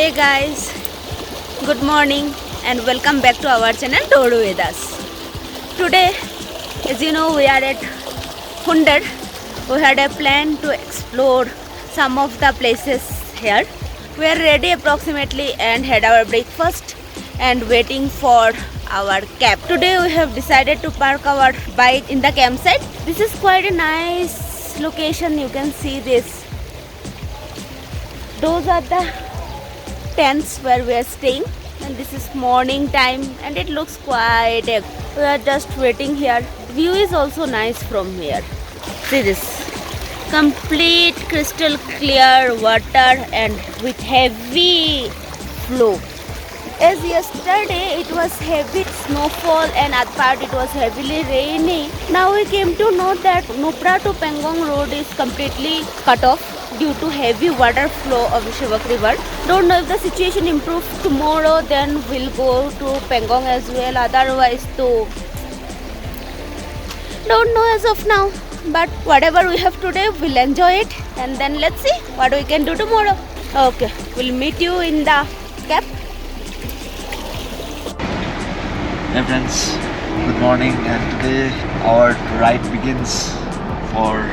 Hey guys, good morning and welcome back to our channel Dodu Vedas. Today, as you know, we are at Hundar. We had a plan to explore some of the places here. We are ready approximately and had our breakfast and waiting for our cab. Today we have decided to park our bike in the campsite. This is quite a nice location. You can see this. Those are the tents where we are staying, and this is morning time and it looks quite we are just waiting here. View is also nice from here. See this complete crystal clear water and with heavy flow. As yesterday it was heavy snowfall and at part it was heavily rainy. Now we came to know that Nupra to Pangong road is completely cut off due to heavy water flow of the Shivak river. Don't know if the situation improves tomorrow, then we'll go to Pangong as well. Otherwise, to don't know as of now. But whatever we have today, we'll enjoy it, and then let's see what we can do tomorrow. Okay, we'll meet you in the cab. Hey friends, good morning, and today our ride begins for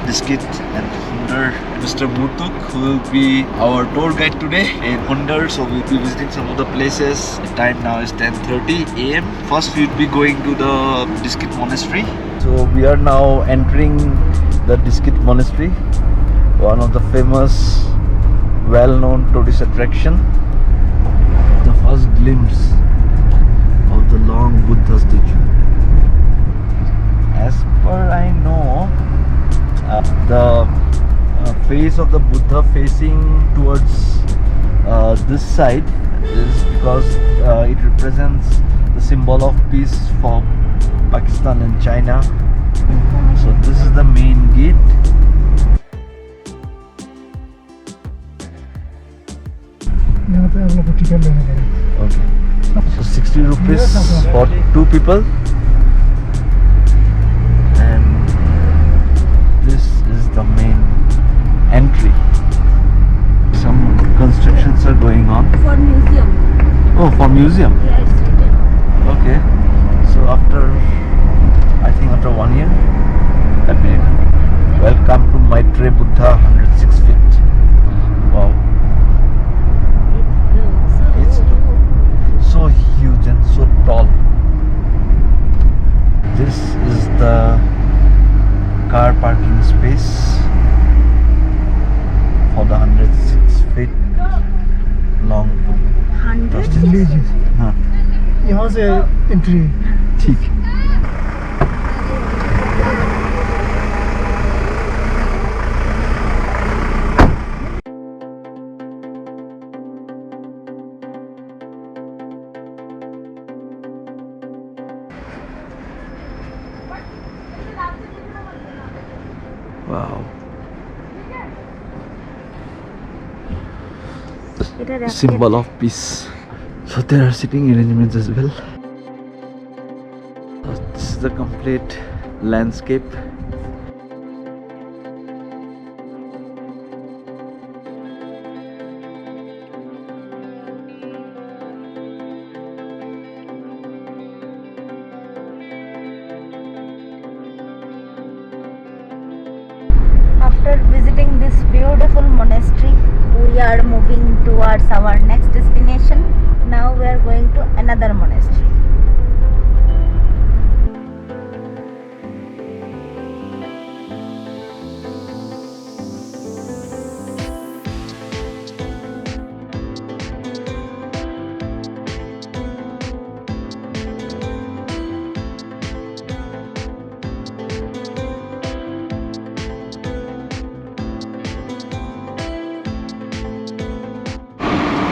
Diskit and Hundar. Mr. Mutuk, who will be our tour guide today in Hundar, so we'll be visiting some of the places. The time now is 10:30 a.m. First we'll be going to the Diskit Monastery. So we are now entering the Diskit Monastery, one of the famous, well-known tourist attraction. The first glimpse of the long Buddha statue. As per I know, the face of the Buddha facing towards this side is because it represents the symbol of peace for Pakistan and China. So this is the main gate. Okay. So 60 rupees for 2 people. And this is the main entry. Some constructions are going on. For museum. Oh, for museum. Yeah, it's written. Okay. So after, I think after 1 year, I mean, welcome to Maitre Buddha, 106 feet. Wow. It's so huge and so tall. This is the car parking space for the 106 feet long Buddha. 100. हाँ, यहाँ से entry ठीक. Wow. Symbol of peace. So there are sitting arrangements as well. This is the complete landscape. After visiting this beautiful monastery, we are moving towards our next destination. Now we are going to another monastery.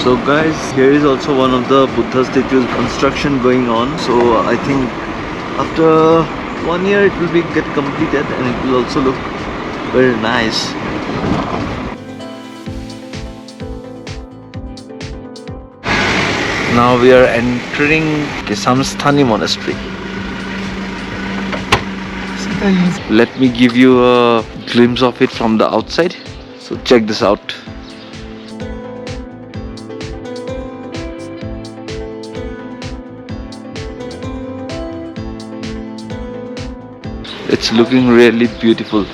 So guys, here is also one of the Buddha statues construction going on. So I think after 1 year it will be get completed and it will also look very nice. Now we are entering Samsthani Monastery. Let me give you a glimpse of it from the outside. So check this out. It's looking really beautiful,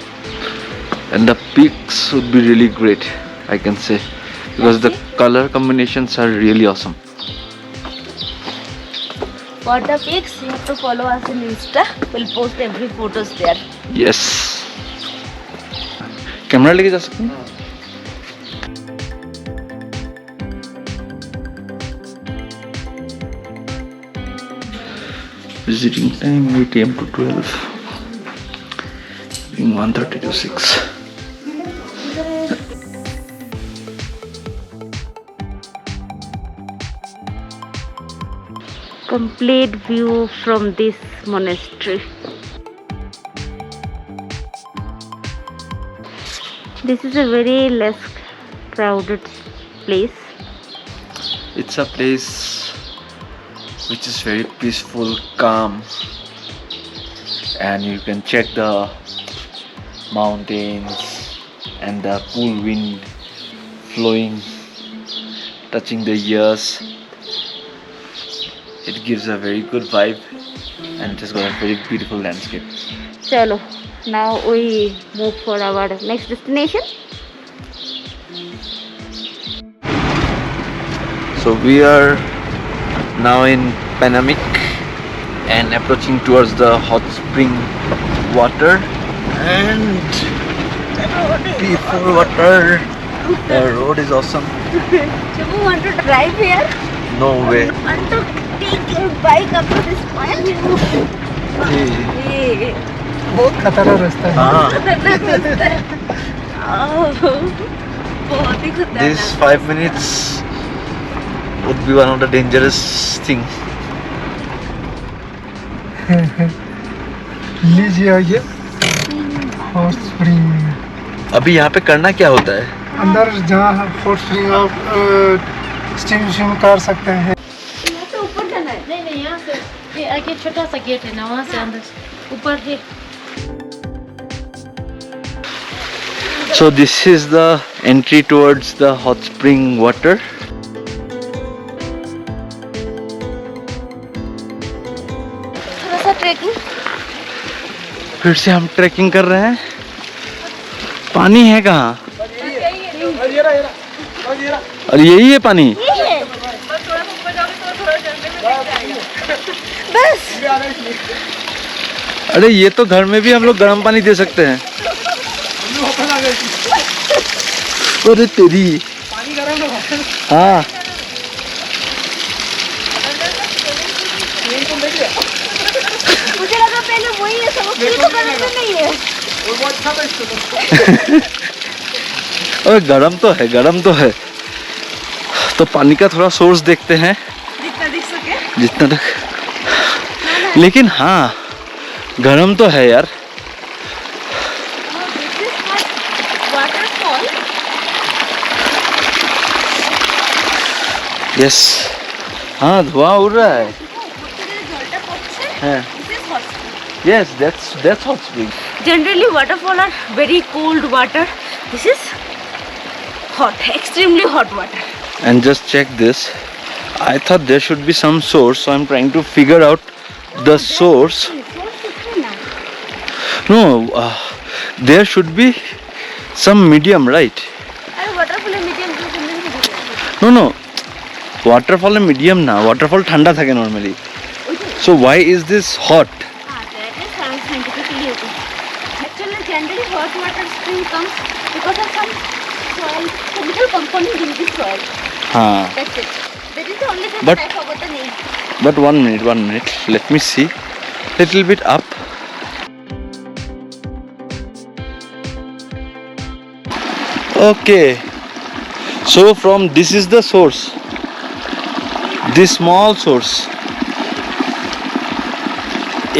and the peaks would be really great, I can say, because the color combinations are really awesome. For the pics, you have to follow us in Insta. We'll post every photos there. Yes. Camera लेके जा सकते हैं? Visiting time 8 AM to 12. Being 1:30 to 6. Complete view from this monastery. This is a very less crowded place. It's a place which is very peaceful, calm, and you can check the mountains and the cool wind flowing, touching the ears. It gives a very good vibe, and it has got a very beautiful landscape. Chalo, now we move for our next destination. So we are now in Panamic and approaching towards the hot spring water, and beautiful water. The road is awesome. Chibu, want to drive here? No way. Want to take your bike up to this point? Hey. बहुत खतरनाक रास्ता है. Ah, खतरनाक रास्ता है. बहुत ही खतरनाक. these 5 minutes would be one of the dangerous thing. लीजिए आइए. Hot spring. अभी यहाँ पे करना क्या होता है? अंदर जहाँ हॉट स्प्रिंग आप स्टीम कर सकते हैं. यहाँ से ऊपर जाना है. नहीं नहीं, यहाँ से ये आगे छोटा सा गेट है ना, वहाँ से अंदर ऊपर है. So this is the entry towards the hot spring water. थोड़ा सा ट्रेकिंग. फिर से हम ट्रैकिंग कर रहे हैं. पानी है कहाँ? और यही है पानी? बस. अरे ये तो घर में भी हम लोग गर्म पानी दे सकते हैं. अरे तेरी. हाँ. मुझे लगा पहले वही है, सब फील तो करने में नहीं है. अरे गरम तो है, गरम तो है. तो पानी का थोड़ा सोर्स देखते हैं जितना दिख सके. जितना तक. लेकिन हाँ, गरम तो है यार. वाटरफॉल. यस. हाँ, धुआं उड़ रहा है. हाँ. Yes, that's hot spring. Generally, waterfall are very cold water. This is hot, extremely hot water. And just check this. I thought there should be some source, so I'm trying to figure out the source. No, there should be some medium, right? waterfall medium. No, no. Waterfall is medium na. Waterfall ठंडा था normally. So why is this hot? That is scientifically okay. Actually, generally hot water spring comes because of some soil, chemical component in the soil. हाँ. That's it. That is the only thing But- that I forgot the name. But 1 minute. Let me see. Little bit up. Okay. So from this is the source. This small source.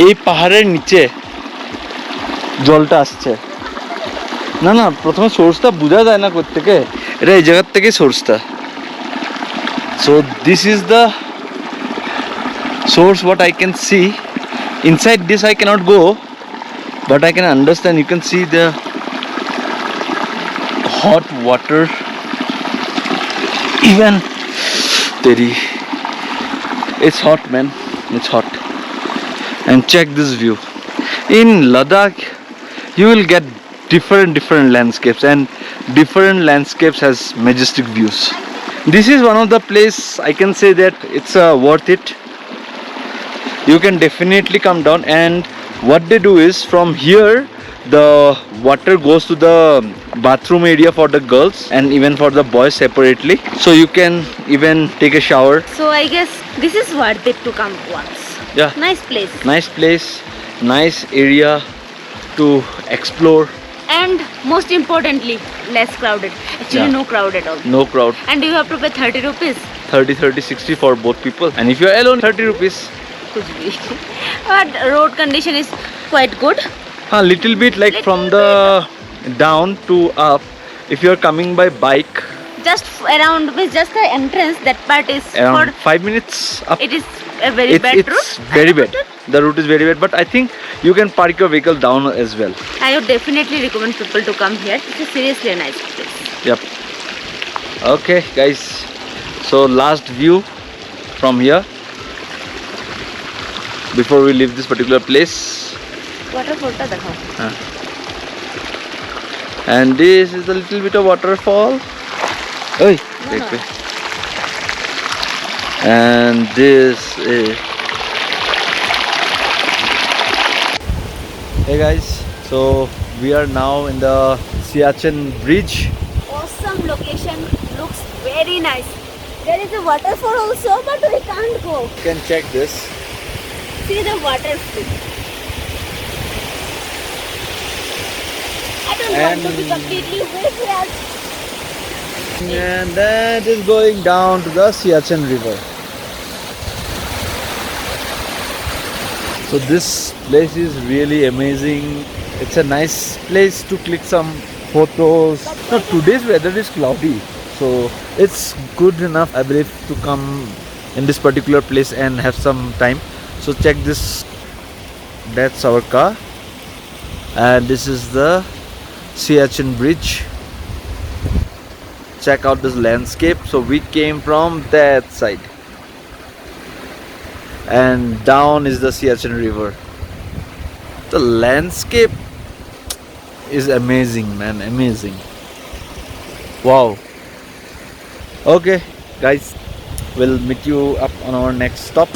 এই পাহাড়ের নিচে জলটা আসছে. না না, প্রথমে সোর্সটা বোঝা যায় না কোথা থেকে. এটা এই জায়গার থেকে সোর্সটা. So this is the source what I can see. Inside this I cannot go, but I can understand. You can see the hot water. Even Teri, it's hot, man. It's hot. And check this view. In Ladakh, you will get different landscapes, and different landscapes has majestic views. This is one of the place I can say that it's worth it. You can definitely come down, and what they do is from here the water goes to the bathroom area for the girls and even for the boys separately, so you can even take a shower. So I guess this is worth it to come once. Yeah, Nice place. nice place, nice area to explore. And most importantly, less crowded. Actually, Yeah. no crowd at all. No crowd. And you have to pay 30 rupees. 30, 60 for both people, and if you're alone, 30 rupees. Could be. But road condition is quite good. A little bit like Little from the down to up. If you're coming by bike, Just around with just the entrance, that part is around for. 5 minutes up. It is a very bad It's route. very bad. The route is very bad, but I think you can park your vehicle down as well. I would definitely recommend people to come here. It is seriously a nice place. Yep. Okay, guys. So last view from here before we leave this particular place. Waterfall ta dekhao. And this is a little bit of waterfall. Oi, wait, no. wait. And this is. Hey guys, so we are now in the Siachen Bridge. Awesome location. Looks very nice. There is a waterfall also, but we can't go. You can check this. See the waterfall. I don't want to be And- completely wet. And that is going down to the Siachen River. So this place is really amazing. It's a nice place to click some photos. No, today's weather is cloudy, so it's good enough, I believe, to come in this particular place and have some time. So check this. That's our car, and this is the Siachen Bridge. Check out this landscape. So we came from that side, and down is the Siachen River. The landscape is amazing, man, amazing. Wow. Okay guys, we'll meet you up on our next stop.